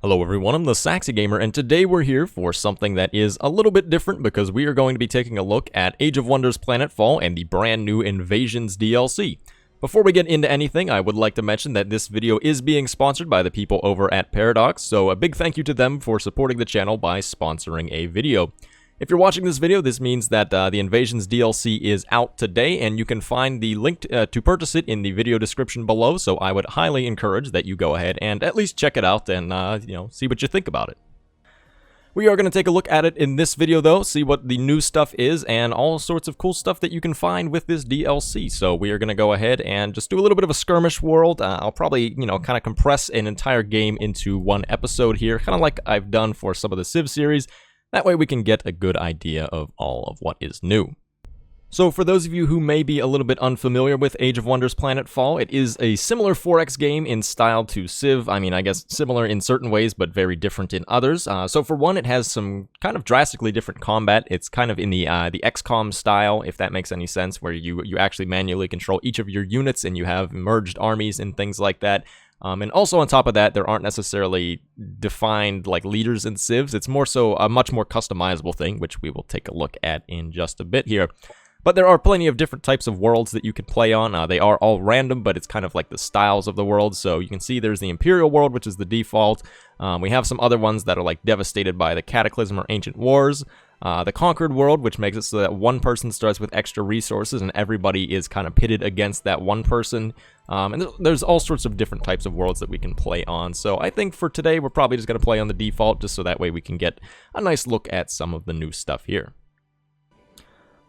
Hello everyone, I'm the Saxy Gamer, and today we're here for something that is a little bit different because we are going to be taking a look at Age of Wonders Planetfall and the brand new Invasions DLC. Before we get into anything, I would like to mention that this video is being sponsored by the people over at Paradox, so a big thank you to them for supporting the channel by sponsoring a video. If you're watching this video, this means that the Invasions DLC is out today, and you can find the link to purchase it in the video description below, so I would highly encourage that you go ahead and at least check it out and, see what you think about it. We are going to take a look at it in this video, though, see what the new stuff is, and all sorts of cool stuff that you can find with this DLC. So we are going to go ahead and just do a little bit of a skirmish world. I'll probably, kind of compress an entire game into one episode here, kind of like I've done for some of the Civ series. That way we can get a good idea of all of what is new. So for those of you who may be a little bit unfamiliar with Age of Wonders Planetfall, it is a similar 4X game in style to Civ. I mean, I guess similar in certain ways, but very different in others. So for one, it has some kind of drastically different combat. It's kind of in the XCOM style, if that makes any sense, where you actually manually control each of your units and you have merged armies and things like that. And also on top of that, there aren't necessarily defined like leaders in Civs. It's more so a much more customizable thing, which we will take a look at in just a bit here. But there are plenty of different types of worlds that you can play on. They are all random, but it's kind of like the styles of the world. So you can see there's the Imperial world, which is the default. We have some other ones that are like devastated by the Cataclysm or Ancient Wars. The Conquered world, which makes it so that one person starts with extra resources and everybody is kind of pitted against that one person. And there's all sorts of different types of worlds that we can play on. So I think for today, we're probably just going to play on the default, just so that way we can get a nice look at some of the new stuff here.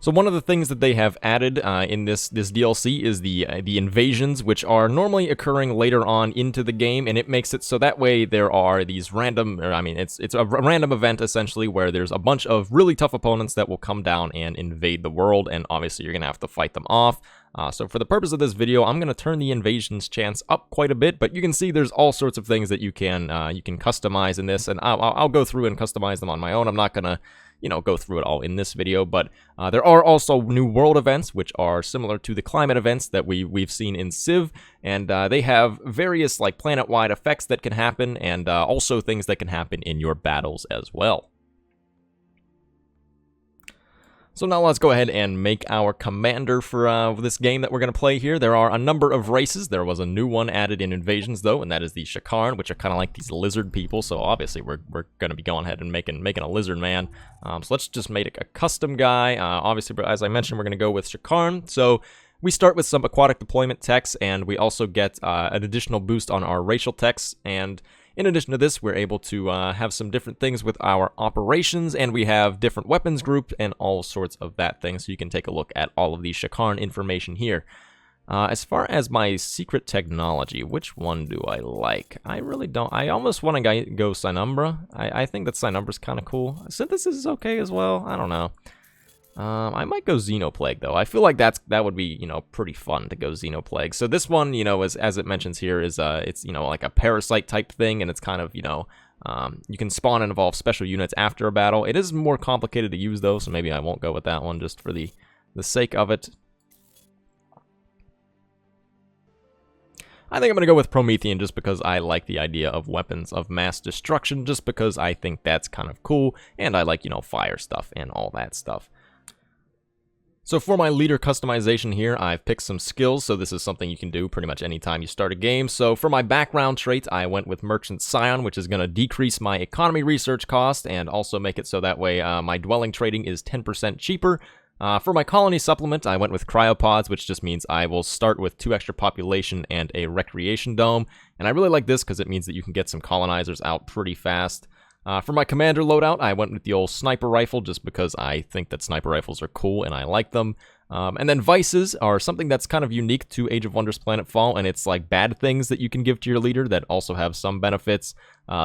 So one of the things that they have added in this DLC is the invasions, which are normally occurring later on into the game, and it makes it so that way there are these random, it's a random event essentially where there's a bunch of really tough opponents that will come down and invade the world, and obviously you're gonna have to fight them off. So for the purpose of this video, I'm going to turn the invasions chance up quite a bit, but you can see there's all sorts of things that you can customize in this, and I'll go through and customize them on my own. I'm not going to, go through it all in this video, but there are also new world events, which are similar to the climate events that we've seen in Civ, and they have various like planet-wide effects that can happen, and also things that can happen in your battles as well. So now let's go ahead and make our commander for this game that we're going to play here. There are a number of races. There was a new one added in Invasions, though, and that is the Shakarn, which are kind of like these lizard people. So obviously we're going to be going ahead and making a lizard man. So let's just make a custom guy. Obviously, as I mentioned, we're going to go with Shakarn. So we start with some aquatic deployment techs, and we also get an additional boost on our racial techs, and in addition to this, we're able to have some different things with our operations, and we have different weapons group and all sorts of that thing, so you can take a look at all of the Shakarn information here. As far as my secret technology, which one do I like? I really don't. I almost want to go Synumbra. I think that Synumbra's kind of cool. Synthesis is okay as well. I don't know. I might go Xenoplague, though. I feel like that would be, pretty fun to go Xenoplague. So this one, as it mentions here, is, it's, like a parasite type thing, and it's kind of, you can spawn and evolve special units after a battle. It is more complicated to use, though, so maybe I won't go with that one just for the sake of it. I think I'm going to go with Promethean just because I like the idea of weapons of mass destruction, just because I think that's kind of cool, and I like, fire stuff and all that stuff. So for my leader customization here, I've picked some skills, so this is something you can do pretty much anytime you start a game. So for my background trait, I went with Merchant Scion, which is going to decrease my economy research cost and also make it so that way my dwelling trading is 10% cheaper. For my colony supplement, I went with Cryopods, which just means I will start with 2 extra population and a recreation dome. And I really like this because it means that you can get some colonizers out pretty fast. For my commander loadout, I went with the old sniper rifle just because I think that sniper rifles are cool and I like them. And then vices are something that's kind of unique to Age of Wonders Planetfall, and it's like bad things that you can give to your leader that also have some benefits.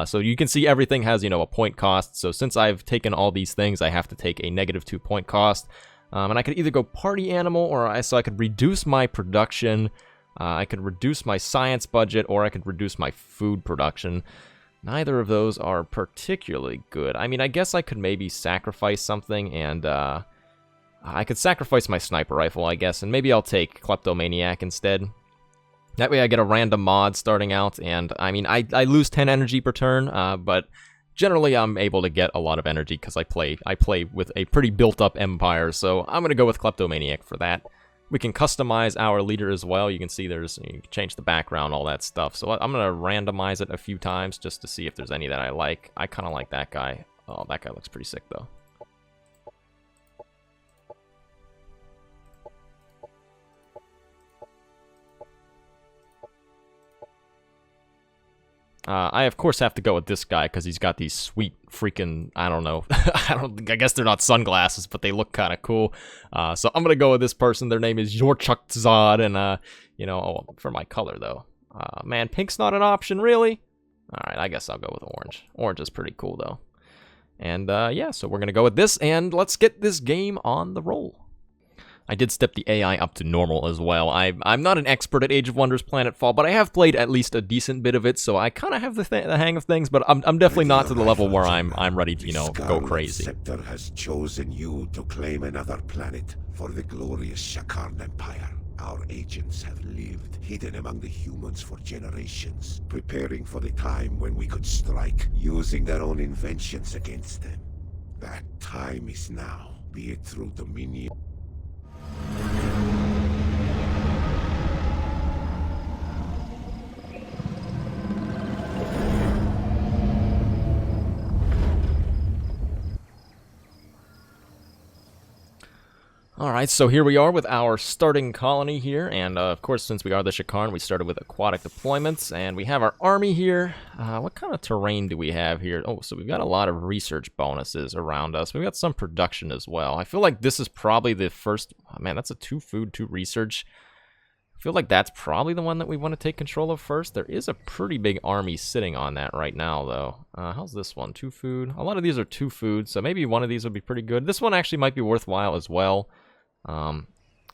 So you can see everything has, a point cost. So since I've taken all these things, I have to take a -2 point cost. And I could either go party animal, or I could reduce my production, I could reduce my science budget, or I could reduce my food production. Neither of those are particularly good. I mean, I guess I could maybe sacrifice something, and I could sacrifice my sniper rifle, I guess, and maybe I'll take Kleptomaniac instead. That way I get a random mod starting out, and I mean, I lose 10 energy per turn, but generally I'm able to get a lot of energy because I play with a pretty built-up empire, so I'm going to go with Kleptomaniac for that. We can customize our leader as well. You can see you can change the background, all that stuff. So I'm going to randomize it a few times just to see if there's any that I like. I kind of like that guy. Oh, that guy looks pretty sick, though. I of course have to go with this guy because he's got these sweet freaking, I don't know, I guess they're not sunglasses, but they look kind of cool. So I'm gonna go with this person. Their name is Yorchukzad, and you know, for my color though, man, pink's not an option really. All right, I guess I'll go with orange. Orange is pretty cool though. And yeah, so we're gonna go with this, and let's get this game on the roll. I did step the AI up to normal as well. I'm not an expert at Age of Wonders Planetfall, but I have played at least a decent bit of it, so I kind of have the hang of things, but I'm definitely not to the level where I'm ready to, you know, go crazy. The Scepter has chosen you to claim another planet for the glorious Shakarn Empire. Our agents have lived hidden among the humans for generations, preparing for the time when we could strike, using their own inventions against them. That time is now, be it through dominion. Alright, so here we are with our starting colony here, and of course, since we are the Shakarn, we started with aquatic deployments, and we have our army here. What kind of terrain do we have here? Oh, so we've got a lot of research bonuses around us. We've got some production as well. I feel like this is probably the first... Oh, man, that's a 2 food, 2 research. I feel like that's probably the one that we want to take control of first. There is a pretty big army sitting on that right now, though. How's this one? 2 food? A lot of these are 2 food, so maybe one of these would be pretty good. This one actually might be worthwhile as well.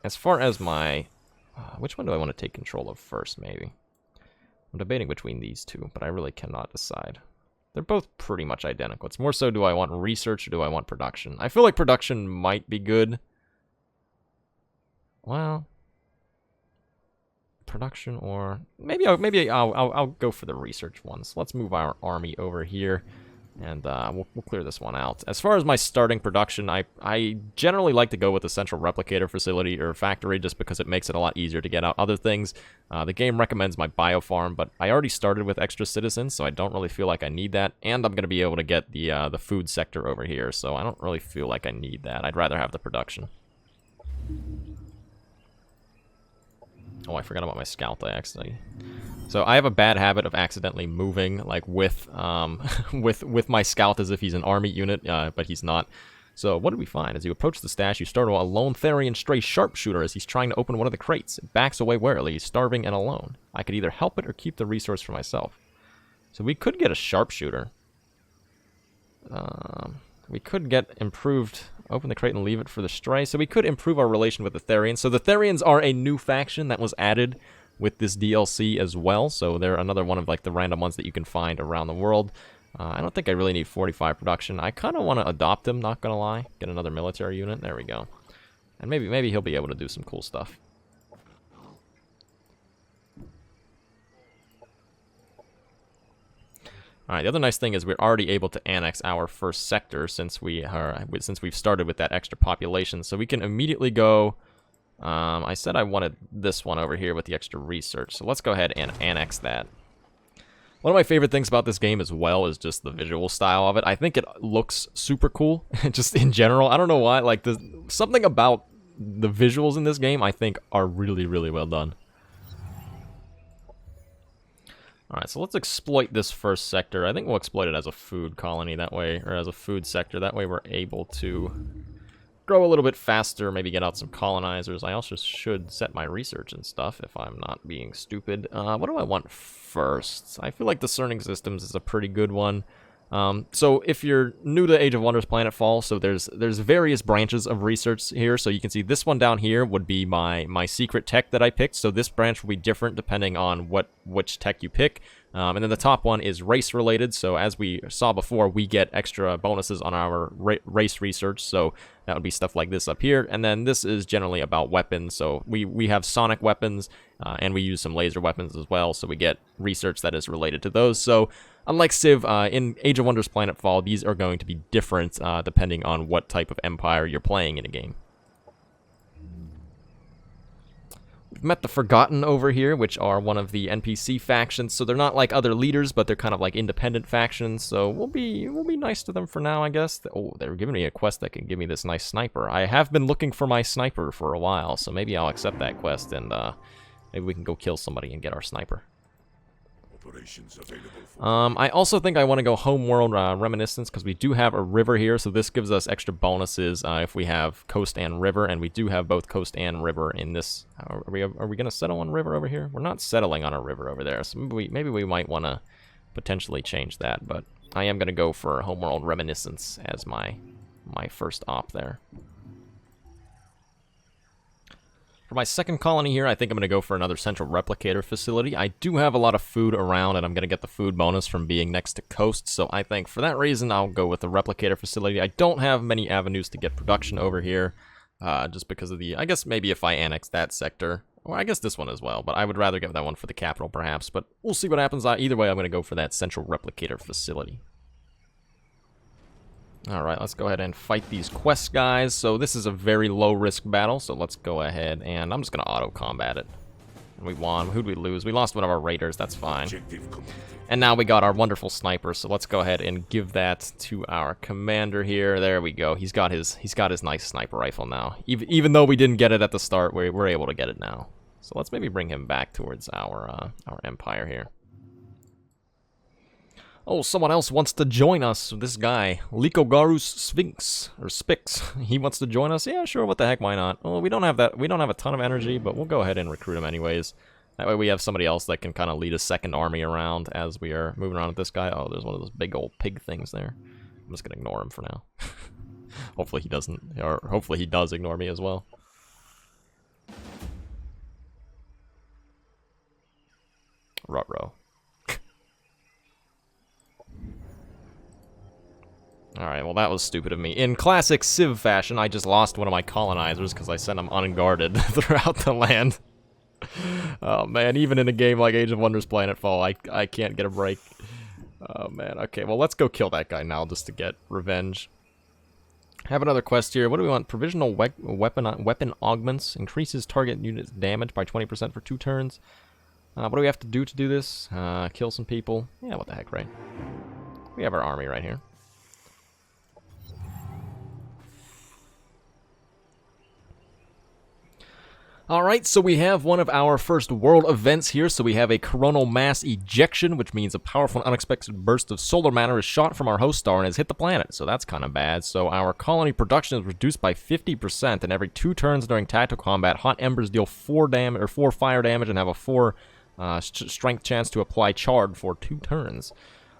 As far as my... which one do I want to take control of first, maybe? I'm debating between these two, but I really cannot decide. They're both pretty much identical. It's more so, do I want research or do I want production? I feel like production might be good. Well... production, or... Maybe I'll go for the research ones. Let's move our army over here. And we'll clear this one out. As far as my starting production, I generally like to go with the central replicator facility or factory just because it makes it a lot easier to get out other things. The game recommends my biofarm, but I already started with extra citizens, so I don't really feel like I need that. And I'm going to be able to get the food sector over here, so I don't really feel like I need that. I'd rather have the production. Oh, I forgot about my scout, actually. So I have a bad habit of accidentally moving, like, with my scout as if he's an army unit, but he's not. So what did we find? As you approach the stash, you startle a lone Therian stray sharpshooter as he's trying to open one of the crates. It backs away warily, starving and alone. I could either help it or keep the resource for myself. So we could get a sharpshooter. We could get improved... Open the crate and leave it for the stray. So we could improve our relation with the Therians. So the Therians are a new faction that was added with this DLC as well. So they're another one of like the random ones that you can find around the world. I don't think I really need 45 production. I kind of want to adopt him, not gonna lie. Get another military unit. There we go. And maybe he'll be able to do some cool stuff. Alright, the other nice thing is we're already able to annex our first sector since we've started with that extra population. So we can immediately go... I said I wanted this one over here with the extra research, so let's go ahead and annex that. One of my favorite things about this game as well is just the visual style of it. I think it looks super cool, just in general. I don't know why, like, something about the visuals in this game I think are really, really well done. Alright, so let's exploit this first sector. I think we'll exploit it as a food colony that way, or as a food sector. That way we're able to grow a little bit faster, maybe get out some colonizers. I also should set my research and stuff if I'm not being stupid. What do I want first? I feel like discerning systems is a pretty good one. So if you're new to Age of Wonders Planetfall, so there's various branches of research here. So you can see this one down here would be my secret tech that I picked. So this branch will be different depending on which tech you pick. And then the top one is race related, so as we saw before, we get extra bonuses on our race research, so that would be stuff like this up here. And then this is generally about weapons, so we have sonic weapons, and we use some laser weapons as well, so we get research that is related to those. So unlike Civ, in Age of Wonders Planetfall, these are going to be different depending on what type of empire you're playing in a game. We've met the Forgotten over here, which are one of the NPC factions, so they're not like other leaders, but they're kind of like independent factions, so we'll be nice to them for now, I guess. Oh, they're giving me a quest that can give me this nice sniper. I have been looking for my sniper for a while, so maybe I'll accept that quest, and maybe we can go kill somebody and get our sniper. I also think I want to go Homeworld Reminiscence, because we do have a river here, so this gives us extra bonuses if we have coast and river, and we do have both coast and river in this. Are we going to settle on river over here? We're not settling on a river over there, so maybe we might want to potentially change that, but I am going to go for Homeworld Reminiscence as my first op there. For my second colony here, I think I'm going to go for another central replicator facility. I do have a lot of food around, and I'm going to get the food bonus from being next to coast, so I think for that reason, I'll go with the replicator facility. I don't have many avenues to get production over here, just because of the... I guess maybe if I annex that sector, or I guess this one as well, but I would rather get that one for the capital, perhaps, but we'll see what happens. Either way, I'm going to go for that central replicator facility. Alright, let's go ahead and fight these quest guys. So this is a very low-risk battle, so let's go ahead and I'm just going to auto-combat it. And we won. Who'd we lose? We lost one of our raiders, that's fine. And now we got our wonderful sniper, so let's go ahead and give that to our commander here. There we go. He's got his nice sniper rifle now. Even though we didn't get it at the start, we're able to get it now. So let's maybe bring him back towards our empire here. Oh, someone else wants to join us. This guy, Likogarus Sphinx, or Spix, he wants to join us. Yeah, sure, what the heck, why not? Oh, we don't have a ton of energy, but we'll go ahead and recruit him anyways. That way we have somebody else that can kind of lead a second army around as we are moving around with this guy. Oh, there's one of those big old pig things there. I'm just gonna ignore him for now. Hopefully he doesn't, or hopefully he does ignore me as well. Ruh-roh. Alright, well that was stupid of me. In classic Civ fashion, I just lost one of my colonizers because I sent them unguarded throughout the land. Oh man, even in a game like Age of Wonders Planetfall, I can't get a break. Oh man, okay, well let's go kill that guy now just to get revenge. Have another quest here. What do we want? Provisional weapon augments. Increases target unit's damage by 20% for 2 turns. What do we have to do this? Kill some people. Yeah, what the heck, right? We have our army right here. Alright, so we have one of our first world events here. So we have a coronal mass ejection, which means a powerful and unexpected burst of solar matter is shot from our host star and has hit the planet. So that's kind of bad. So our colony production is reduced by 50%, and every 2 turns during tactical combat, hot embers deal 4 fire damage and have a 4 strength chance to apply charred for 2 turns.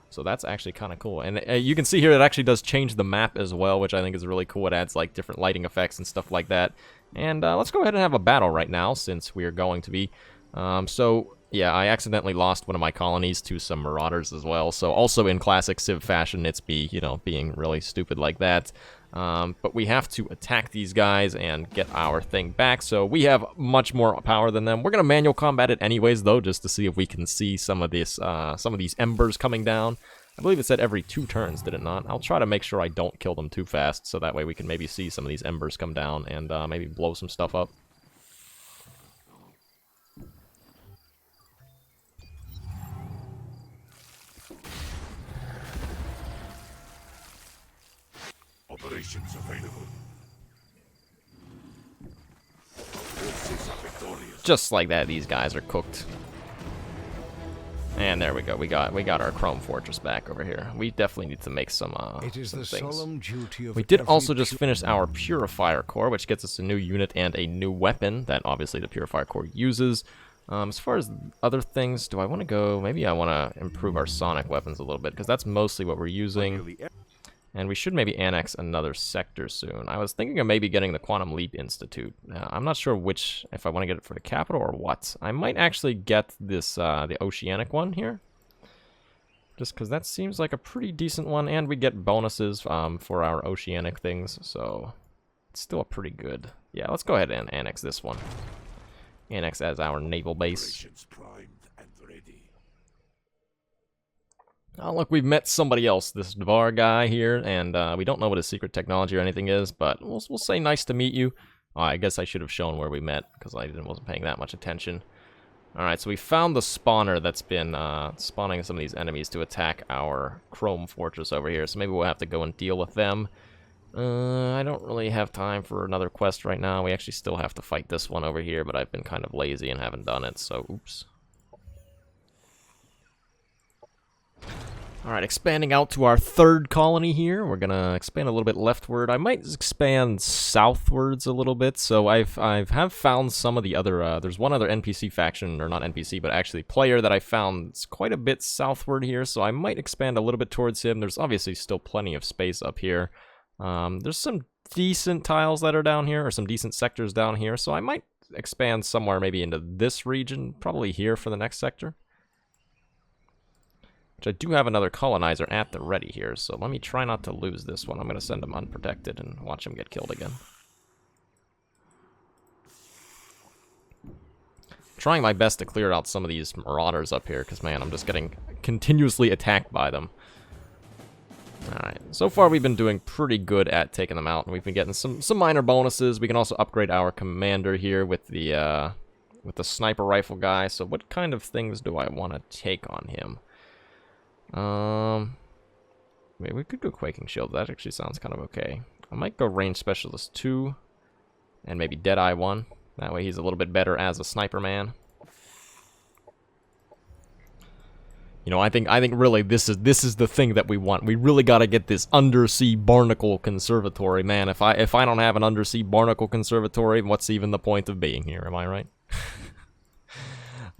So that's actually kind of cool. And you can see here it actually does change the map as well, which I think is really cool. It adds like different lighting effects and stuff like that. And let's go ahead and have a battle right now, since we are going to be. So yeah, I accidentally lost one of my colonies to some marauders as well. So also in classic Civ fashion, it's being really stupid like that. But we have to attack these guys and get our thing back. So we have much more power than them. We're gonna manual combat it anyways, though, just to see if we can see some of these embers coming down. I believe it said every 2 turns, did it not? I'll try to make sure I don't kill them too fast, so that way we can maybe see some of these embers come down and maybe blow some stuff up. Operations available. Forces are victorious. Just like that, these guys are cooked. And there we go. We got our Chrome Fortress back over here. We definitely need to make some things. We did also just finish our Purifier Core, which gets us a new unit and a new weapon that obviously the Purifier Core uses. As far as other things, do I want to go? Maybe I want to improve our sonic weapons a little bit, because that's mostly what we're using. And we should maybe annex another sector soon. I was thinking of maybe getting the Quantum Leap Institute. I'm not sure if I want to get it for the capital or what. I might actually get this the Oceanic one here. just because that seems like a pretty decent one, and we get bonuses for our oceanic things, so it's still a pretty good. Yeah, let's go ahead and annex this one. Annex as our naval base. Primed and ready. Oh, look, we've met somebody else, this Dvar guy here, and we don't know what his secret technology or anything is, but we'll say nice to meet you. Oh, I guess I should have shown where we met, because I wasn't paying that much attention. Alright, so we found the spawner that's been spawning some of these enemies to attack our Chrome Fortress over here, so maybe we'll have to go and deal with them. I don't really have time for another quest right now. We actually still have to fight this one over here, but I've been kind of lazy and haven't done it, so oops. Alright, expanding out to our third colony here. We're gonna expand a little bit leftward. I might expand southwards a little bit. So I have found some of the other, there's one other NPC faction, or not NPC, but actually player that I found quite a bit southward here. So I might expand a little bit towards him. There's obviously still plenty of space up here. There's some decent tiles that are down here, or some decent sectors down here. So I might expand somewhere maybe into this region, probably here for the next sector. Which I do have another colonizer at the ready here, so let me try not to lose this one. I'm going to send him unprotected and watch him get killed again. Trying my best to clear out some of these marauders up here, because man, I'm just getting continuously attacked by them. Alright, so far we've been doing pretty good at taking them out, and we've been getting some minor bonuses. We can also upgrade our commander here with the sniper rifle guy, so what kind of things do I want to take on him? Maybe we could go Quaking Shield. That actually sounds kind of okay. I might go Range Specialist 2 and maybe Deadeye 1. That way he's a little bit better as a sniper man. You know, I think really this is the thing that we want. We really got to get this undersea barnacle conservatory, man. If I don't have an undersea barnacle conservatory, what's even the point of being here? Am I right?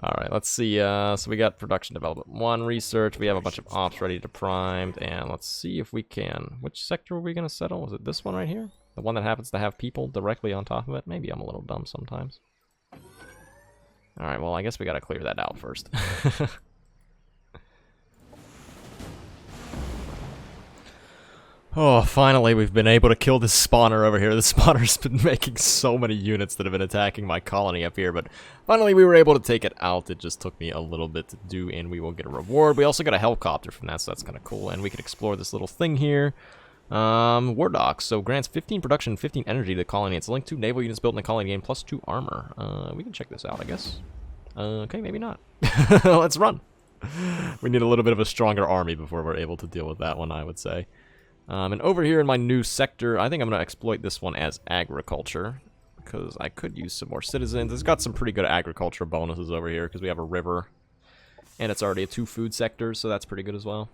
Alright, let's see, so we got Production Development 1, Research, we have a bunch of ops ready to prime, and let's see if we can... Which sector are we going to settle? Was it this one right here? The one that happens to have people directly on top of it? Maybe I'm a little dumb sometimes. Alright, well I guess we gotta clear that out first. Oh, finally we've been able to kill this spawner over here. The spawner's been making so many units that have been attacking my colony up here, but finally we were able to take it out. It just took me a little bit to do, and we will get a reward. We also got a helicopter from that, so that's kind of cool, and we can explore this little thing here. War Dock, so grants 15 production and 15 energy to the colony. It's linked to naval units built in the colony game, plus 2 armor. We can check this out, I guess. Okay, maybe not. Let's run. We need a little bit of a stronger army before we're able to deal with that one, I would say. And over here in my new sector, I think I'm going to exploit this one as agriculture, because I could use some more citizens. It's got some pretty good agriculture bonuses over here, because we have a river, and it's already a 2 food sectors, so that's pretty good as well.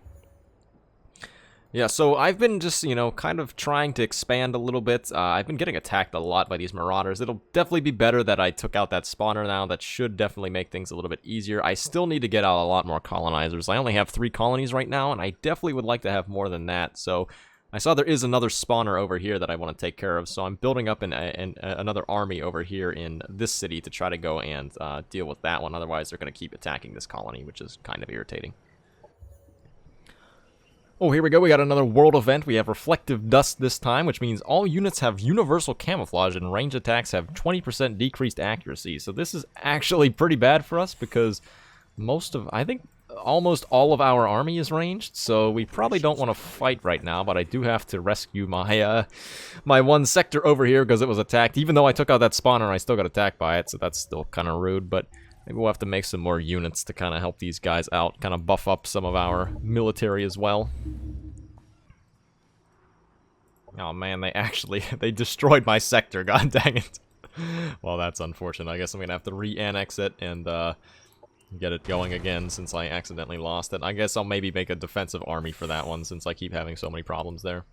Yeah, so I've been just, you know, kind of trying to expand a little bit. I've been getting attacked a lot by these marauders. It'll definitely be better that I took out that spawner now. That should definitely make things a little bit easier. I still need to get out a lot more colonizers. I only have 3 colonies right now, and I definitely would like to have more than that. So I saw there is another spawner over here that I want to take care of, so I'm building up another army over here in this city to try to go and deal with that one. Otherwise, they're going to keep attacking this colony, which is kind of irritating. Oh, here we go. We got another world event. We have Reflective Dust this time, which means all units have universal camouflage and range attacks have 20% decreased accuracy. So this is actually pretty bad for us because I think almost all of our army is ranged, so we probably don't want to fight right now, but I do have to rescue my my one sector over here because it was attacked. Even though I took out that spawner, I still got attacked by it, so that's still kind of rude, but maybe we'll have to make some more units to kind of help these guys out, kind of buff up some of our military as well. Oh man, they destroyed my sector, god dang it. Well, that's unfortunate. I guess I'm gonna have to re-annex it and get it going again since I accidentally lost it. I guess I'll maybe make a defensive army for that one since I keep having so many problems there.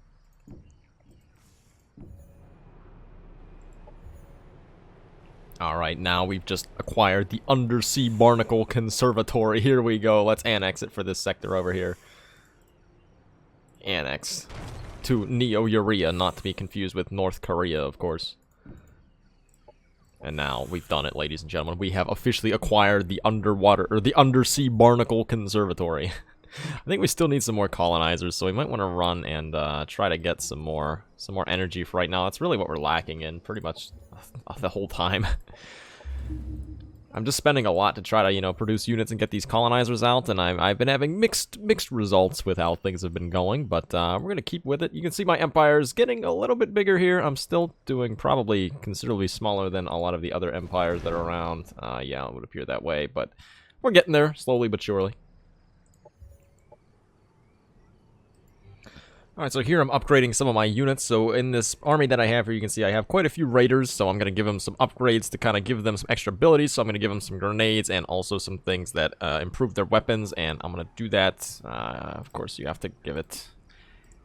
Alright, now we've just acquired the Undersea Barnacle Conservatory. Here we go. Let's annex it for this sector over here. Annex to Neo-Urea, not to be confused with North Korea, of course. And now we've done it, ladies and gentlemen. We have officially acquired the Undersea Barnacle Conservatory. I think we still need some more colonizers, so we might want to run and try to get some more energy for right now. That's really what we're lacking in pretty much the whole time. I'm just spending a lot to try to, you know, produce units and get these colonizers out, and I've been having mixed results with how things have been going, but we're going to keep with it. You can see my empire's getting a little bit bigger here. I'm still doing probably considerably smaller than a lot of the other empires that are around. Yeah, it would appear that way, but we're getting there, slowly but surely. Alright, so here I'm upgrading some of my units. So in this army that I have here, you can see I have quite a few raiders, so I'm going to give them some upgrades to kind of give them some extra abilities. So I'm going to give them some grenades and also some things that improve their weapons, and I'm going to do that. Of course, you have to give it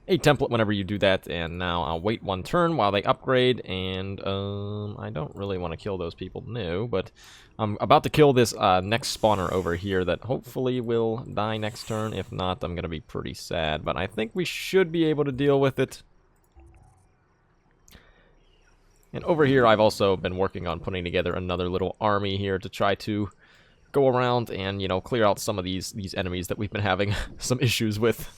a template whenever you do that, and now I'll wait one turn while they upgrade, and I don't really want to kill those people, no, but I'm about to kill this next spawner over here that hopefully will die next turn. If not, I'm going to be pretty sad, but I think we should be able to deal with it. And over here, I've also been working on putting together another little army here to try to go around and, you know, clear out some of these enemies that we've been having some issues with.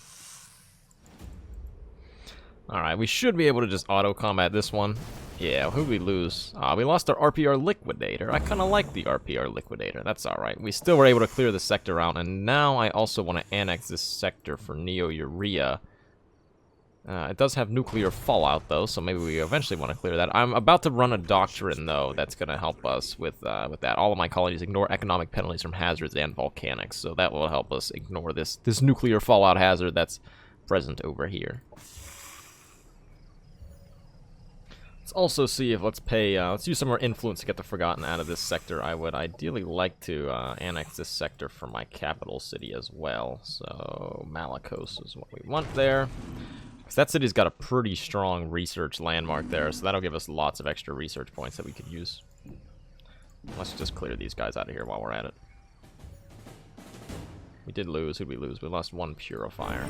Alright, we should be able to just auto-combat this one. Yeah, who'd we lose? We lost our RPR Liquidator. I kind of like the RPR Liquidator. That's alright. We still were able to clear the sector out, and now I also want to annex this sector for Neo-Urea. It does have nuclear fallout, though, so maybe we eventually want to clear that. I'm about to run a doctrine, though, that's going to help us with that. All of my colonies ignore economic penalties from hazards and volcanics, so that will help us ignore this nuclear fallout hazard that's present over here. Let's also see if let's use some more influence to get the Forgotten out of this sector. I would ideally like to annex this sector for my capital city as well. So Malicos is what we want there. Because that city's got a pretty strong research landmark there, so that'll give us lots of extra research points that we could use. Let's just clear these guys out of here while we're at it. We did lose. Who'd we lose? We lost one purifier.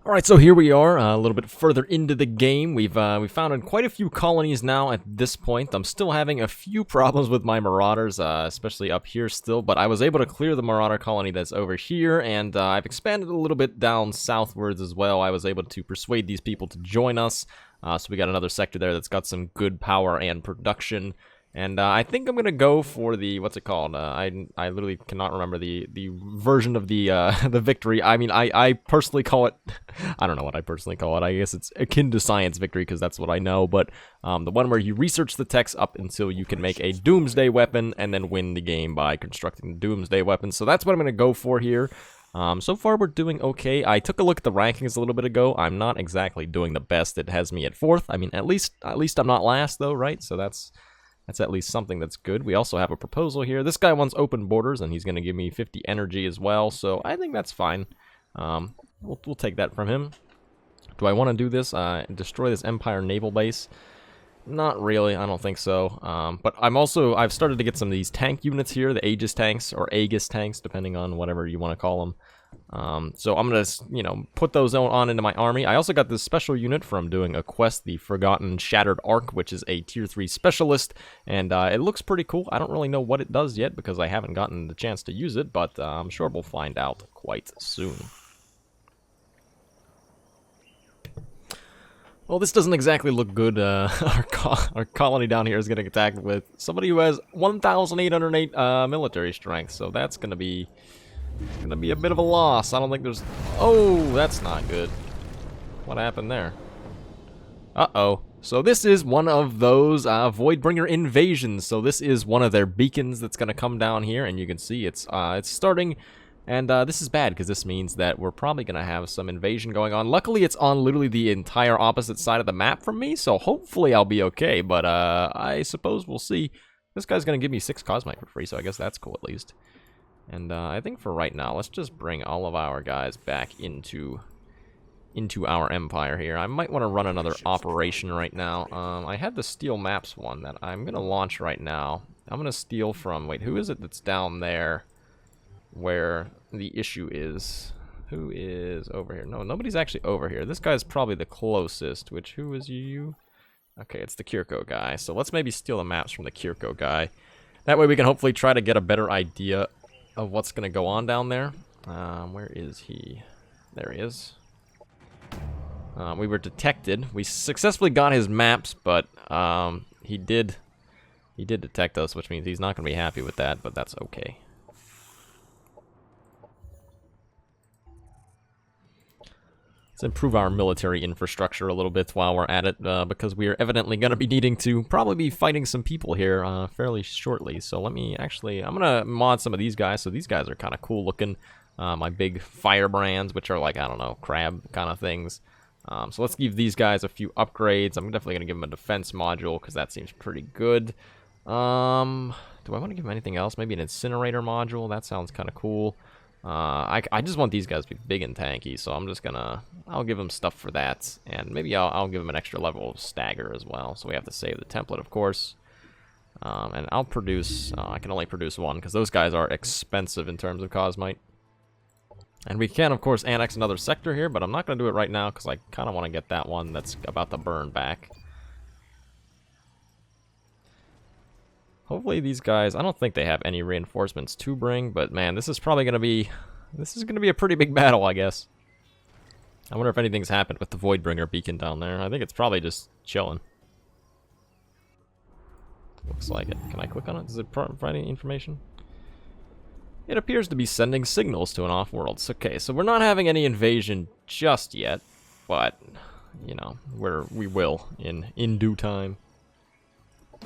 Alright, so here we are, a little bit further into the game. We've founded quite a few colonies now at this point. I'm still having a few problems with my marauders, especially up here still, but I was able to clear the marauder colony that's over here, and I've expanded a little bit down southwards as well. I was able to persuade these people to join us, so we got another sector there that's got some good power and production. And I think I'm gonna go for the, what's it called? I literally cannot remember the version of the the victory. I mean, I personally call it, I don't know what I personally call it. I guess it's akin to science victory because that's what I know. But the one where you research the text up until you can make a doomsday weapon and then win the game by constructing the doomsday weapon. So that's what I'm gonna go for here. So far we're doing okay. I took a look at the rankings a little bit ago. I'm not exactly doing the best. It has me at 4th. I mean, at least I'm not last though, right? So that's at least something that's good. We also have a proposal here. This guy wants open borders, and he's going to give me 50 energy as well, so I think that's fine. We'll take that from him. Do I want to do this? Destroy this Empire naval base? Not really, I don't think so. But I've started to get some of these tank units here, the Aegis tanks, or Aegis tanks, depending on whatever you want to call them. So I'm going to, you know, put those on into my army. I also got this special unit from doing a quest, the Forgotten Shattered Arc, which is a tier 3 specialist, and it looks pretty cool. I don't really know what it does yet because I haven't gotten the chance to use it, but I'm sure we'll find out quite soon. Well, this doesn't exactly look good. Our colony down here is getting attacked with somebody who has 1,808 military strength, so that's going to be... It's gonna be a bit of a loss. I don't think there's... Oh, that's not good. What happened there? Uh-oh. So this is one of those Voidbringer invasions. So this is one of their beacons that's gonna come down here, and you can see it's starting. And this is bad, because this means that we're probably gonna have some invasion going on. Luckily, it's on literally the entire opposite side of the map from me, so hopefully I'll be okay. But I suppose we'll see. This guy's gonna give me 6 Cosmite for free, so I guess that's cool at least. And I think for right now, let's just bring all of our guys back into our empire here. I might want to run another operation right now. I had the Steel Maps one that I'm going to launch right now. I'm going to steal from... Wait, who is it that's down there where the issue is? Who is over here? No, nobody's actually over here. This guy's probably the closest, which... Who is you? Okay, it's the Kirko guy. So let's maybe steal the maps from the Kirko guy. That way we can hopefully try to get a better idea of what's going to go on down there. Where is he? There he is. We were detected. We successfully got his maps, but he did detect us, which means he's not going to be happy with that, but that's okay. Let's improve our military infrastructure a little bit while we're at it, because we are evidently going to be needing to probably be fighting some people here fairly shortly. So let me actually, I'm going to mod some of these guys. So these guys are kind of cool looking. My big firebrands, which are like, I don't know, crab kind of things. So let's give these guys a few upgrades. I'm definitely going to give them a defense module because that seems pretty good. Do I want to give them anything else? Maybe an incinerator module? That sounds kind of cool. I just want these guys to be big and tanky, so I'm just gonna, I'll give them stuff for that, and maybe I'll give them an extra level of stagger as well, so we have to save the template, of course. And I'll produce, I can only produce one, because those guys are expensive in terms of cosmite. And we can, of course, annex another sector here, but I'm not going to do it right now, because I kind of want to get that one that's about to burn back. Hopefully these guys, I don't think they have any reinforcements to bring, but man, this is probably going to be, a pretty big battle, I guess. I wonder if anything's happened with the Voidbringer beacon down there. I think it's probably just chilling. Looks like it. Can I click on it? Does it provide any information? It appears to be sending signals to an off-world. Okay, so we're not having any invasion just yet, but, you know, we will in due time.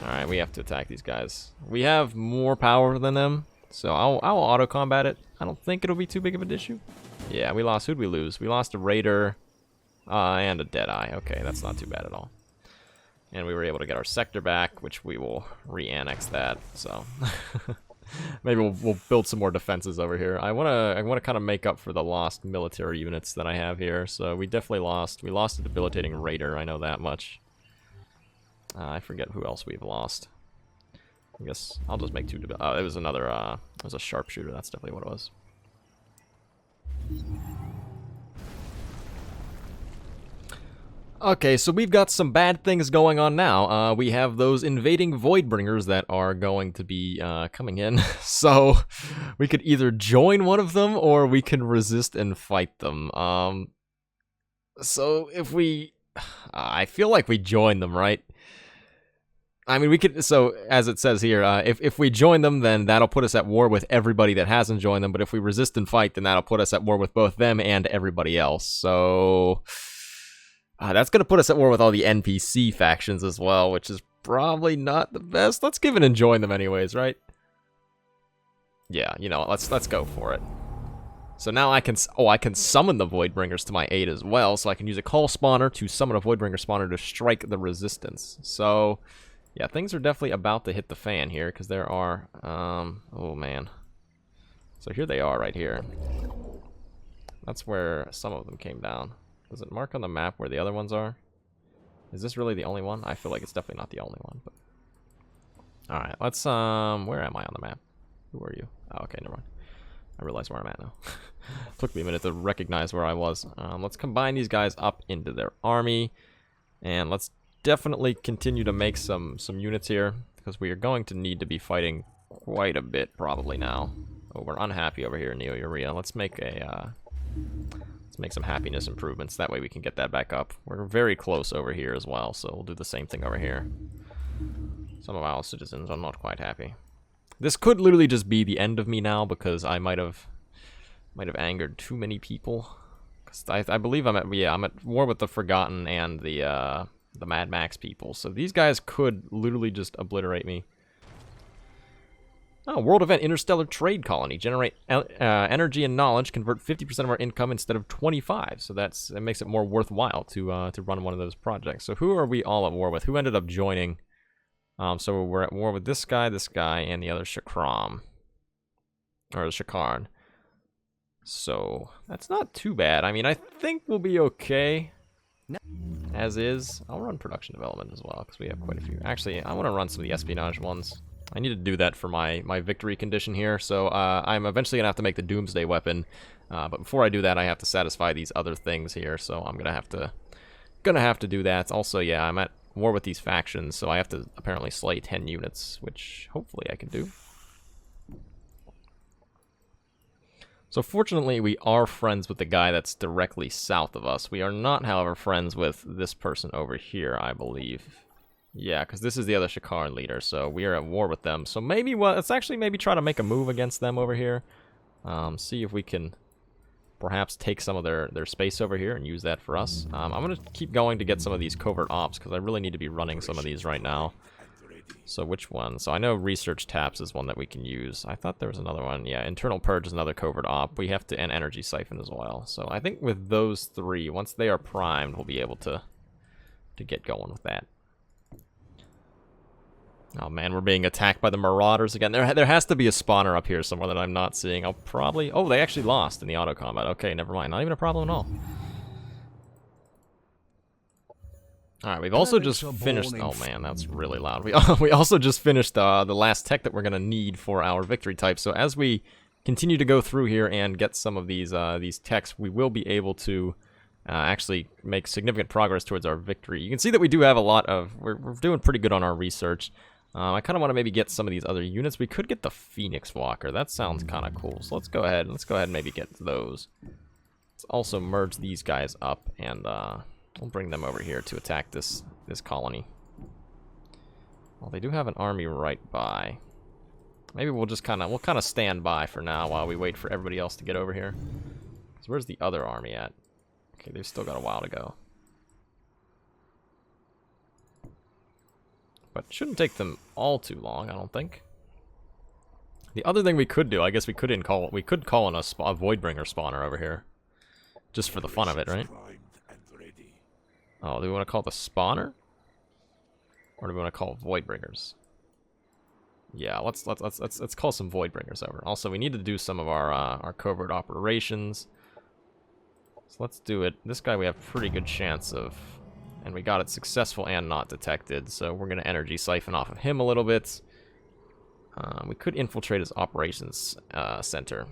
Alright, we have to attack these guys. We have more power than them, so I'll auto-combat it. I don't think it'll be too big of an issue. Yeah, we lost. Who'd we lose? We lost a Raider and a Deadeye. Okay, that's not too bad at all. And we were able to get our sector back, which we will re-annex that, so... Maybe we'll build some more defenses over here. I wanna kind of make up for the lost military units that I have here, so we definitely lost. We lost a debilitating Raider, I know that much. I forget who else we've lost. I guess I'll just make two. It was another. It was a sharpshooter. That's definitely what it was. Okay, so we've got some bad things going on now. We have those invading Voidbringers that are going to be coming in. So we could either join one of them or we can resist and fight them. So if we, I feel like we join them, right? I mean, we could, so as it says here, if we join them, then that'll put us at war with everybody that hasn't joined them, but if we resist and fight, then that'll put us at war with both them and everybody else, so... that's going to put us at war with all the NPC factions as well, which is probably not the best. Let's give it and join them anyways, right? Yeah, you know, let's go for it. So now I can summon the Voidbringers to my aid as well, so I can use a call spawner to summon a Voidbringer spawner to strike the resistance. So... yeah, things are definitely about to hit the fan here, because there are, oh man. So here they are right here. That's where some of them came down. Does it mark on the map where the other ones are? Is this really the only one? I feel like it's definitely not the only one, but... alright, let's, where am I on the map? Who are you? Oh, okay, never mind. I realize where I'm at now. Took me a minute to recognize where I was. Let's combine these guys up into their army, and let's definitely continue to make some units here, because we are going to need to be fighting quite a bit probably now. Oh, we're unhappy over here in Neo-Urea. Let's make some happiness improvements. That way we can get that back up. We're very close over here as well, so we'll do the same thing over here. Some of our citizens are not quite happy. This could literally just be the end of me now, because I might have angered too many people. Because I believe I'm at war with the Forgotten and the Mad Max people. So these guys could literally just obliterate me. Oh, world event, interstellar trade colony. Generate energy and knowledge. Convert 50% of our income instead of 25. So it makes it more worthwhile to run one of those projects. So who are we all at war with? Who ended up joining? So we're at war with this guy, and the other Shakram. Or the Shakarn. So that's not too bad. I mean, I think we'll be okay. As is. I'll run production development as well, because we have quite a few. Actually, I want to run some of the espionage ones. I need to do that for my victory condition here, so I'm eventually going to have to make the Doomsday weapon. But before I do that, I have to satisfy these other things here, so I'm going to have to do that. Also, yeah, I'm at war with these factions, so I have to apparently slay 10 units, which hopefully I can do. So fortunately, we are friends with the guy that's directly south of us. We are not, however, friends with this person over here, I believe. Yeah, because this is the other Shakaran leader, so we are at war with them. So maybe, well, let's actually maybe try to make a move against them over here. See if we can perhaps take some of their space over here and use that for us. I'm going to keep going to get some of these covert ops, because I really need to be running some of these right now. So which one? So I know research taps is one that we can use. I thought there was another one. Yeah, internal purge is another covert op. We have to, and energy siphon as well. So I think with those three, once they are primed, we'll be able to get going with that. Oh man, we're being attacked by the marauders again. There has to be a spawner up here somewhere that I'm not seeing. I'll probably... Oh, they actually lost in the auto combat. Okay, never mind. Not even a problem at all. Alright, we've also just finished... Oh man, that's really loud. We also just finished the last tech that we're going to need for our victory type. So as we continue to go through here and get some of these techs, we will be able to actually make significant progress towards our victory. You can see that we do have a lot of... We're doing pretty good on our research. I kind of want to maybe get some of these other units. We could get the Phoenix Walker. That sounds kind of cool. So let's go ahead. Let's go ahead and maybe get those. Let's also merge these guys up, and we'll bring them over here to attack this colony. Well, they do have an army right by. Maybe we'll just kind of stand by for now while we wait for everybody else to get over here. So where's the other army at? Okay, they've still got a while to go. But it shouldn't take them all too long, I don't think. The other thing we could do, I guess we could call in a Voidbringer spawner over here. Just for the fun of it, right? Oh, do we want to call it the spawner? Or do we want to call it Voidbringers? Yeah, let's call some Voidbringers over. Also, we need to do some of our covert operations. So let's do it. This guy we have pretty good chance of... And we got it successful and not detected, so we're going to energy siphon off of him a little bit. We could infiltrate his operations center.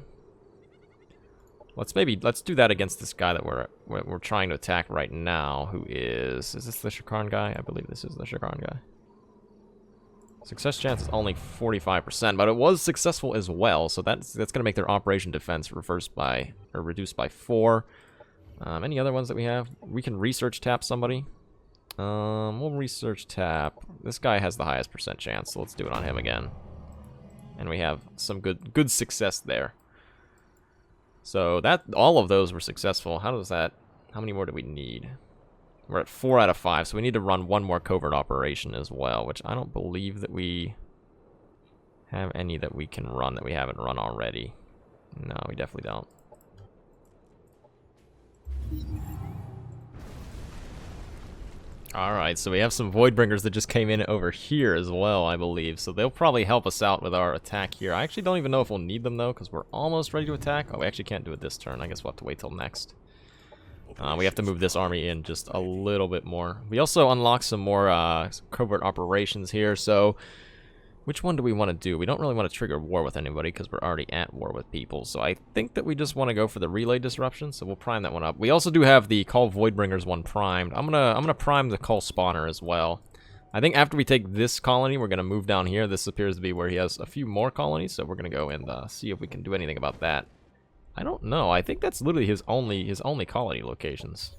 Let's do that against this guy that we're trying to attack right now, who is this the Shakaran guy? I believe this is the Shakaran guy. Success chance is only 45%, but it was successful as well, so that's going to make their operation defense reduced by 4. Any other ones that we have? We can research tap somebody. We'll research tap. This guy has the highest percent chance, so let's do it on him again. And we have some good success there. So that all of those were successful. How many more do we need? We're at 4 out of 5, so we need to run one more covert operation as well, which I don't believe that we have any that we can run that we haven't run already. No, we definitely don't. Alright, so we have some Voidbringers that just came in over here as well, I believe. So they'll probably help us out with our attack here. I actually don't even know if we'll need them, though, because we're almost ready to attack. Oh, we actually can't do it this turn. I guess we'll have to wait till next. We have to move this army in just a little bit more. We also unlock some more covert operations here, so... Which one do we want to do? We don't really want to trigger war with anybody because we're already at war with people. So I think that we just want to go for the relay disruption. So we'll prime that one up. We also do have the Call Voidbringers one primed. I'm gonna prime the Call Spawner as well. I think after we take this colony, we're gonna move down here. This appears to be where he has a few more colonies. So we're gonna go and see if we can do anything about that. I don't know. I think that's literally his only colony locations.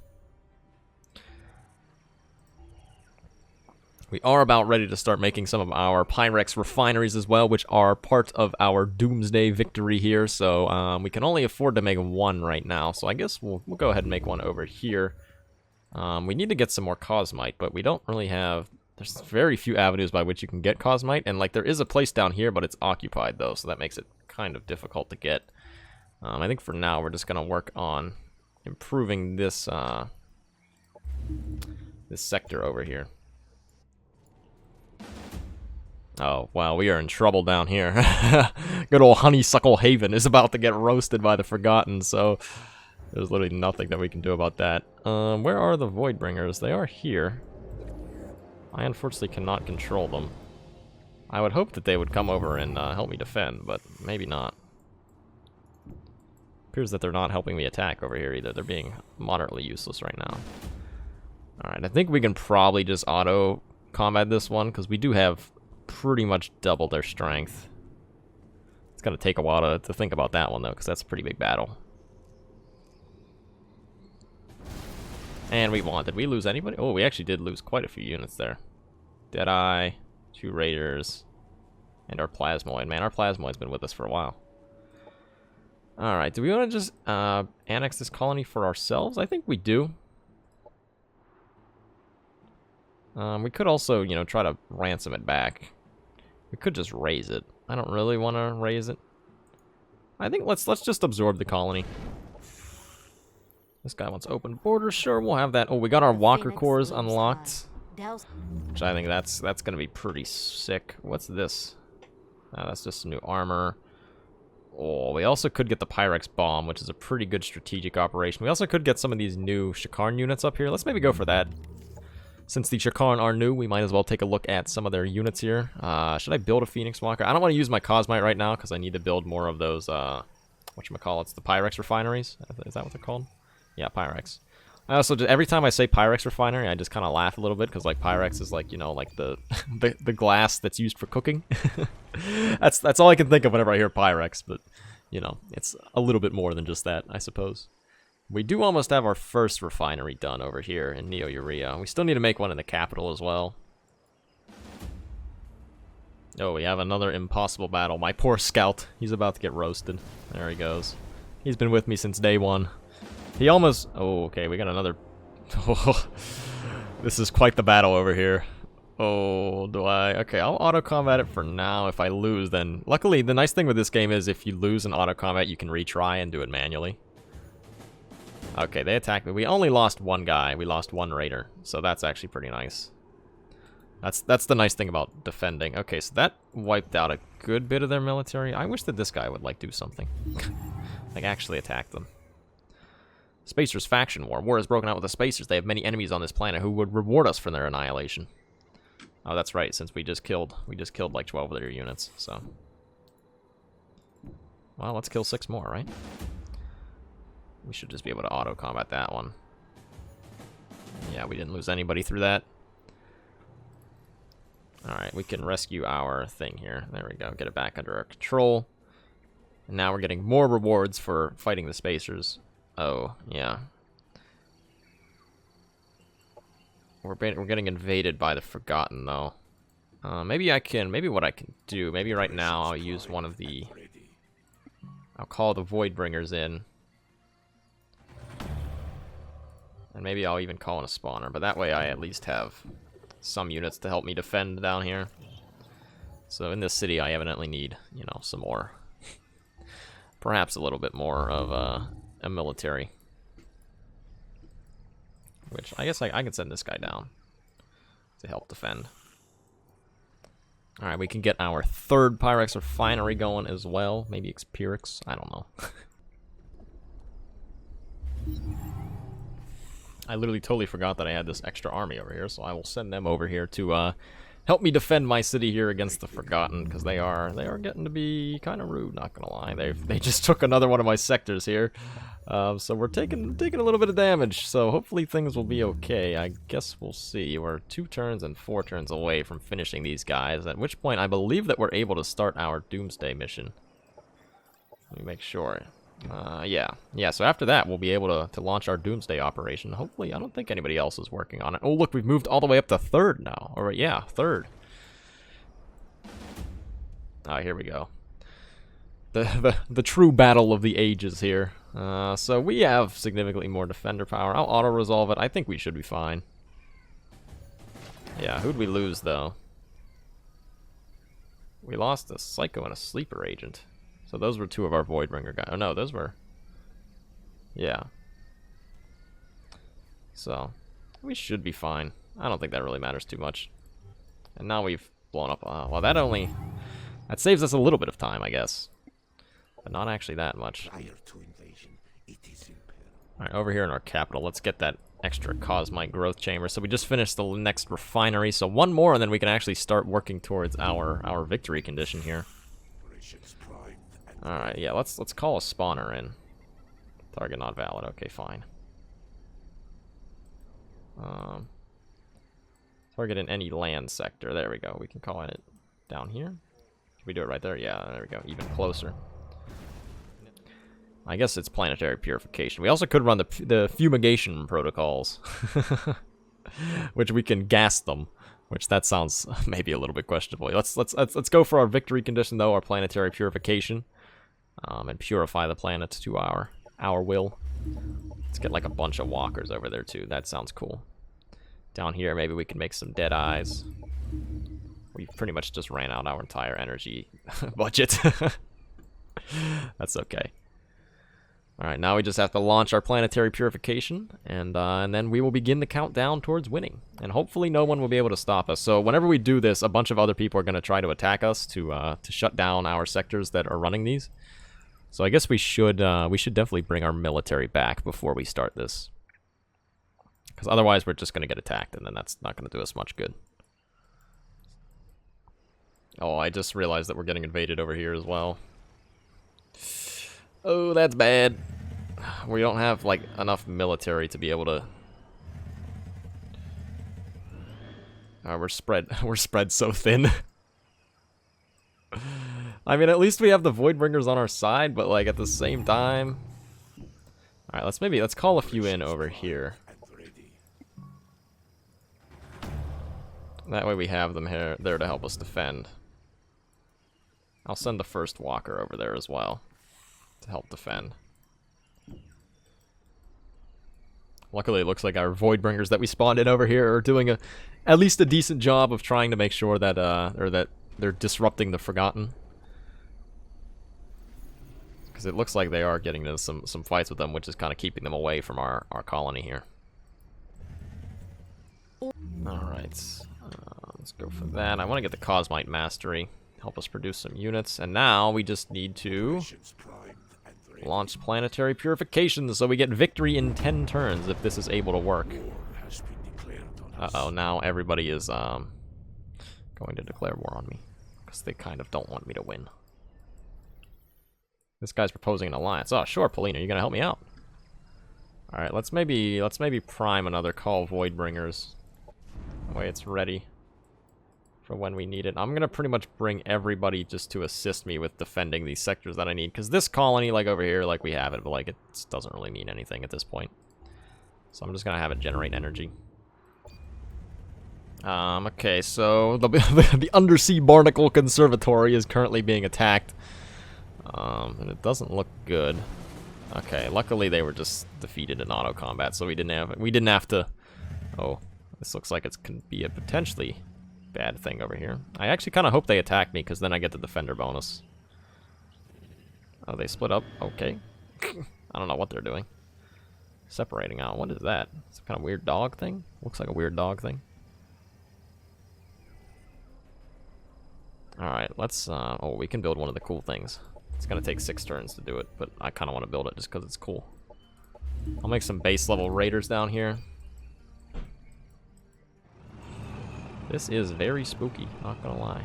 We are about ready to start making some of our Pyrex refineries as well, which are part of our Doomsday victory here. So we can only afford to make one right now. So I guess we'll go ahead and make one over here. We need to get some more Cosmite, but we don't really have... There's very few avenues by which you can get Cosmite. And like there is a place down here, but it's occupied though. So that makes it kind of difficult to get. I think for now we're just going to work on improving this, this sector over here. Oh, wow, we are in trouble down here. Good old Honeysuckle Haven is about to get roasted by the Forgotten, so there's literally nothing that we can do about that. Where are the Voidbringers? They are here. I unfortunately cannot control them. I would hope that they would come over and help me defend, but maybe not. Appears that they're not helping me attack over here either. They're being moderately useless right now. Alright, I think we can probably just auto combat this one, because we do have pretty much double their strength. It's going to take a while to think about that one, though, because that's a pretty big battle. And we won. Did we lose anybody? Oh, we actually did lose quite a few units there. Deadeye, 2 Raiders, and our Plasmoid. Man, our Plasmoid's been with us for a while. Alright, do we want to just annex this colony for ourselves? I think we do. We could also, you know, try to ransom it back. We could just raise it. I don't really want to raise it. I think let's just absorb the colony. This guy wants open borders. Sure, we'll have that. Oh, we got our Walker cores unlocked, which I think that's going to be pretty sick. What's this? That's just some new armor. Oh, we also could get the Pyrex bomb, which is a pretty good strategic operation. We also could get some of these new Shakarn units up here. Let's maybe go for that. Since the Shakarn are new, we might as well take a look at some of their units here. Should I build a Phoenix Walker? I don't want to use my Cosmite right now because I need to build more of those, whatchamacallits, the Pyrex refineries. Is that what they're called? Yeah, Pyrex. I also, every time I say Pyrex refinery, I just kind of laugh a little bit because, like, Pyrex is like, you know, like the the glass that's used for cooking. That's all I can think of whenever I hear Pyrex, but, you know, it's a little bit more than just that, I suppose. We do almost have our first refinery done over here in Neo-Urea. We still need to make one in the capital as well. Oh, we have another impossible battle. My poor scout. He's about to get roasted. There he goes. He's been with me since day one. He almost... Oh, okay, we got another... Oh, this is quite the battle over here. Oh, do I... Okay, I'll auto-combat it for now. If I lose, then... Luckily, the nice thing with this game is if you lose an auto-combat, you can retry and do it manually. Okay, they attacked me. We only lost one guy. We lost one raider. So that's actually pretty nice. That's the nice thing about defending. Okay, so that wiped out a good bit of their military. I wish that this guy would, like, do something. Like, actually attack them. Spacers faction war. War has broken out with the Spacers. They have many enemies on this planet who would reward us for their annihilation. Oh, that's right, since we just killed like 12 of their units, so. Well, let's kill 6 more, right? We should just be able to auto-combat that one. Yeah, we didn't lose anybody through that. Alright, we can rescue our thing here. There we go, get it back under our control. And now we're getting more rewards for fighting the Spacers. Oh, yeah. We're getting invaded by the Forgotten, though. Maybe what I can do, maybe right now I'll use one of the... I'll call the Voidbringers in. And maybe I'll even call in a spawner, but that way I at least have some units to help me defend down here. So in this city I evidently need, you know, some more. Perhaps a little bit more of a military. Which, I guess I can send this guy down to help defend. Alright, we can get our third Pyrex refinery going as well. Maybe it's Pyrrhix, I don't know. I literally totally forgot that I had this extra army over here, so I will send them over here to help me defend my city here against the Forgotten, because they are getting to be kind of rude, not gonna lie. They just took another one of my sectors here. So we're taking a little bit of damage, so hopefully things will be okay. I guess we'll see. We're 2 turns and 4 turns away from finishing these guys, at which point I believe that we're able to start our Doomsday mission. Let me make sure. Yeah, so after that we'll be able to launch our Doomsday operation. Hopefully, I don't think anybody else is working on it. Oh, look, we've moved all the way up to 3rd now. Or, yeah, 3rd. Here we go. The true battle of the ages here. So we have significantly more defender power. I'll auto-resolve it. I think we should be fine. Yeah, who'd we lose, though? We lost a Psycho and a Sleeper agent. So those were 2 of our Voidbringer guys. Oh, no, those were... Yeah. So, we should be fine. I don't think that really matters too much. And now we've blown up... well, that saves us a little bit of time, I guess. But not actually that much. Alright, over here in our capital, let's get that extra Cosmite growth chamber. So we just finished the next refinery, so 1 more, and then we can actually start working towards our victory condition here. Alright, yeah, let's call a spawner in. Target not valid, okay, fine. Target in any land sector. There we go. We can call it down here. Can we do it right there? Yeah, there we go. Even closer. I guess it's planetary purification. We also could run the fumigation protocols, which we can gas them. Which that sounds maybe a little bit questionable. Let's go for our victory condition though, our planetary purification, and purify the planet to our will. Let's get like a bunch of walkers over there too. That sounds cool. Down here, maybe we can make some dead eyes. We pretty much just ran out our entire energy budget. That's okay. Alright, now we just have to launch our planetary purification, and then we will begin the countdown towards winning. And hopefully no one will be able to stop us. So whenever we do this, a bunch of other people are going to try to attack us to shut down our sectors that are running these. So I guess we should definitely bring our military back before we start this. Because otherwise we're just going to get attacked, and then that's not going to do us much good. Oh, I just realized that we're getting invaded over here as well. Oh, that's bad. We don't have, like, enough military to be able to... we're spread so thin. I mean, at least we have the Voidbringers on our side, but, like, at the same time... Alright, let's call a few in over here. That way we have them here, there to help us defend. I'll send the first walker over there as well to help defend. Luckily, it looks like our Voidbringers that we spawned in over here are doing at least a decent job of trying to make sure that that they're disrupting the Forgotten. Because it looks like they are getting into some fights with them, which is kind of keeping them away from our colony here. Alright, let's go for that. I want to get the Cosmite Mastery, help us produce some units, and now we just need to launch planetary purification so we get victory in 10 turns if this is able to work. Uh-oh, now everybody is going to declare war on me because they kind of don't want me to win. This guy's proposing an alliance. Oh, sure, Polina, you're gonna help me out. All right, let's maybe prime another Call Voidbringers. That way it's ready for when we need it. I'm gonna pretty much bring everybody just to assist me with defending these sectors that I need, because this colony, like over here, like we have it, but like it doesn't really mean anything at this point. So I'm just gonna have it generate energy. Okay, so the Undersea Barnacle Conservatory is currently being attacked, and it doesn't look good. Okay, luckily they were just defeated in auto combat, so we didn't have to. Oh, this looks like it can be a potentially bad thing over here. I actually kind of hope they attack me, because then I get the defender bonus. Oh, they split up. Okay. I don't know what they're doing. Separating out. What is that? Some kind of weird dog thing? Looks like a weird dog thing. Alright, let's... oh, we can build one of the cool things. It's gonna take 6 turns to do it, but I kind of want to build it just because it's cool. I'll make some base level raiders down here. This is very spooky, not gonna lie.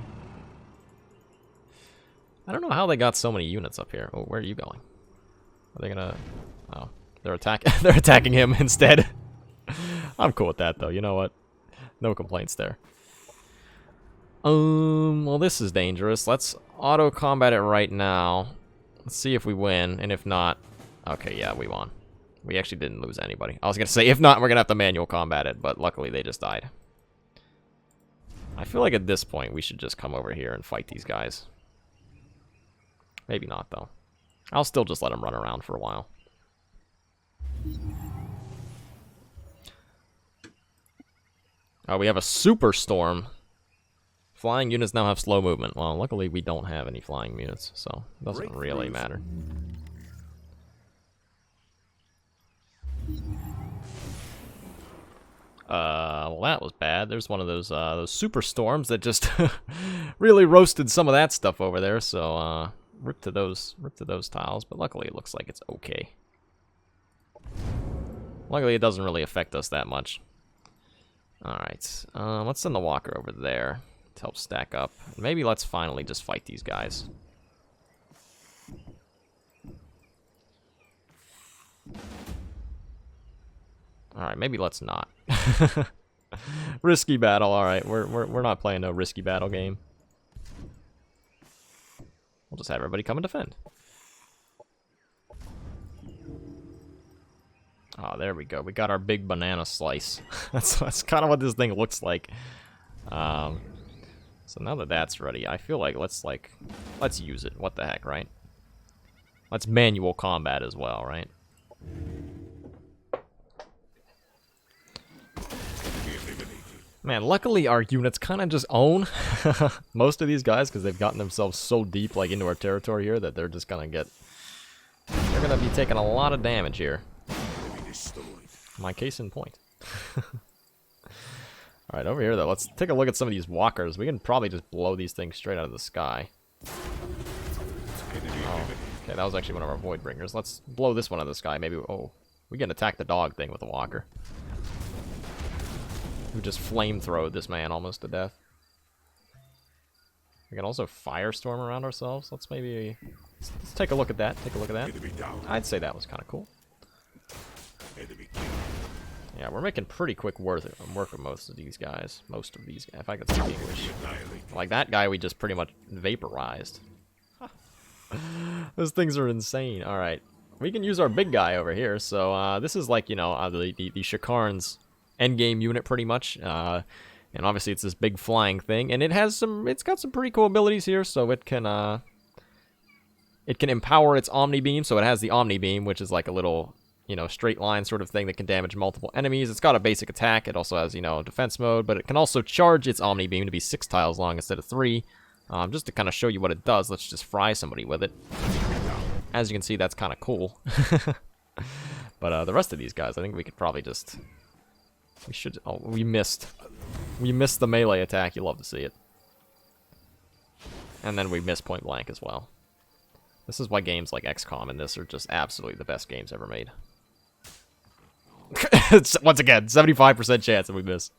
I don't know how they got so many units up here. Oh, where are you going? Are they gonna... Oh, they're attacking him instead. I'm cool with that, though. You know what? No complaints there. Well, this is dangerous. Let's auto-combat it right now. Let's see if we win, and if not... Okay, yeah, we won. We actually didn't lose anybody. I was gonna say, if not, we're gonna have to manual combat it, but luckily they just died. I feel like at this point we should just come over here and fight these guys. Maybe not, though. I'll still just let them run around for a while. Oh, we have a superstorm. Flying units now have slow movement. Well, luckily we don't have any flying units, so it doesn't really matter. Well, that was bad. There's one of those super storms that just really roasted some of that stuff over there. So, rip to those tiles. But luckily, it looks like it's okay. Luckily, it doesn't really affect us that much. All right, let's send the walker over there to help stack up. Maybe let's finally just fight these guys. Alright, maybe let's not. Risky battle, alright. We're not playing no risky battle game. We'll just have everybody come and defend. Oh, there we go. We got our big banana slice. that's kind of what this thing looks like. So now that that's ready, I feel like let's use it. What the heck, right? Let's manual combat as well, right? Man, luckily our units kind of just own most of these guys because they've gotten themselves so deep like into our territory here that they're just gonna get... They're gonna be taking a lot of damage here. My case in point. Alright, over here though, let's take a look at some of these walkers. We can probably just blow these things straight out of the sky. Oh, okay, that was actually one of our void bringers. Let's blow this one out of the sky. Maybe, oh, we can attack the dog thing with a walker. We just flamethrowed this man almost to death. We can also firestorm around ourselves. Let's maybe... Let's take a look at that. Take a look at that. I'd say that was kind of cool. Yeah, we're making pretty quick work of most of these guys. Most of these guys, if I could speak English. Like that guy we just pretty much vaporized. Those things are insane. Alright. We can use our big guy over here. So this is like, you know, the Shakarn's endgame unit pretty much. And obviously it's this big flying thing. And it's got some pretty cool abilities here. So it can empower its Omni Beam. So it has the Omni Beam, which is like a little... you know, straight line sort of thing that can damage multiple enemies. It's got a basic attack. It also has, you know, defense mode, but it can also charge its Omni Beam to be 6 tiles long instead of 3. Just to kind of show you what it does, let's just fry somebody with it. As you can see, that's kind of cool. But the rest of these guys, I think we could probably just... We should... Oh, we missed. We missed the melee attack. You love to see it. And then we missed point blank as well. This is why games like XCOM and this are just absolutely the best games ever made. Once again, 75% chance that we miss.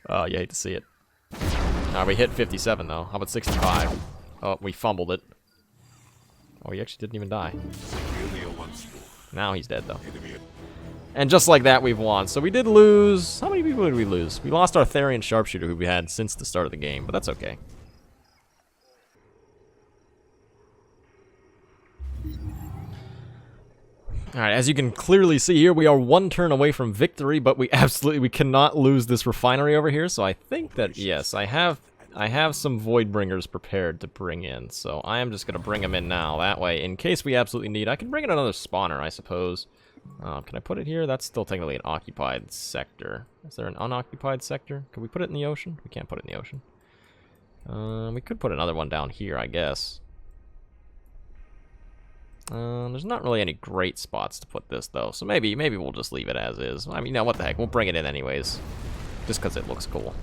Oh, you hate to see it. We hit 57 though. How about 65? Oh, we fumbled it. Oh, he actually didn't even die. Now he's dead though. And just like that, we've won. So we did lose... How many people did we lose? We lost our Therian sharpshooter who we had since the start of the game, but that's okay. Alright, as you can clearly see here, we are 1 turn away from victory, but we cannot lose this refinery over here, so I think that, yes, I have some void bringers prepared to bring in, so I am just going to bring them in now. That way, in case we absolutely need, I can bring in another spawner, I suppose. Can I put it here? That's still technically an occupied sector. Is there an unoccupied sector? Can we put it in the ocean? We can't put it in the ocean. We could put another one down here, I guess. There's not really any great spots to put this, though, so maybe we'll just leave it as is. I mean, what the heck, we'll bring it in anyways, just because it looks cool.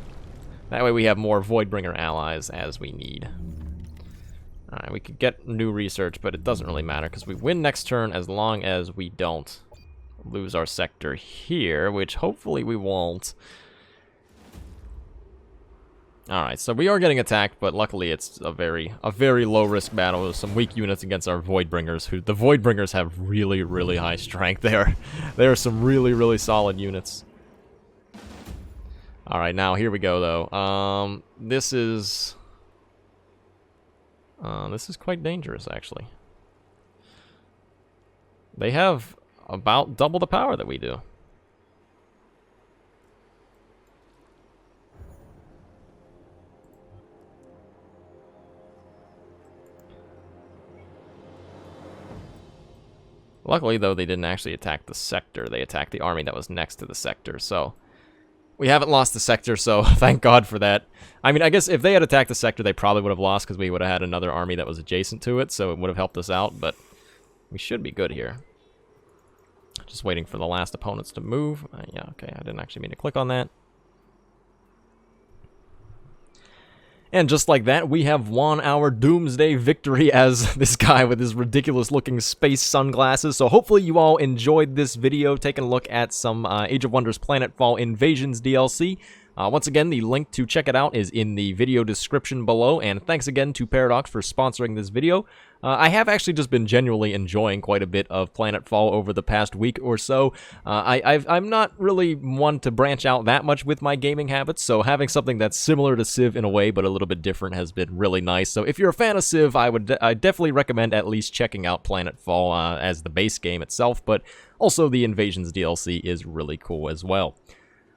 That way we have more Voidbringer allies as we need. Alright, we could get new research, but it doesn't really matter, because we win next turn as long as we don't lose our sector here, which hopefully we won't. Alright, so we are getting attacked, but luckily it's a very low-risk battle with some weak units against our Voidbringers, who the Voidbringers have really, really high strength. They are some really, really solid units. Alright, now here we go, though. This is quite dangerous, actually. They have about double the power that we do. Luckily, though, they didn't actually attack the sector. They attacked the army that was next to the sector, so... We haven't lost the sector, so thank God for that. I mean, I guess if they had attacked the sector, they probably would have lost, because we would have had another army that was adjacent to it, so it would have helped us out, but we should be good here. Just waiting for the last opponents to move. Yeah, okay, I didn't actually mean to click on that. And just like that, we have won our doomsday victory as this guy with his ridiculous-looking space sunglasses. So hopefully you all enjoyed this video, taking a look at some Age of Wonders Planetfall Invasions DLC. Once again, the link to check it out is in the video description below, and thanks again to Paradox for sponsoring this video. I have actually just been genuinely enjoying quite a bit of Planetfall over the past week or so. I'm not really one to branch out that much with my gaming habits, so having something that's similar to Civ in a way, but a little bit different has been really nice. So if you're a fan of Civ, I definitely recommend at least checking out Planetfall as the base game itself, but also the Invasions DLC is really cool as well.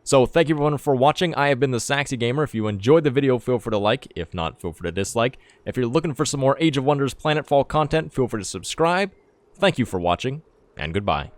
So thank you everyone for watching. I have been the Saxy Gamer. If you enjoyed the video, feel free to like. If not, feel free to dislike. If you're looking for some more Age of Wonders Planetfall content, feel free to subscribe. Thank you for watching, and goodbye.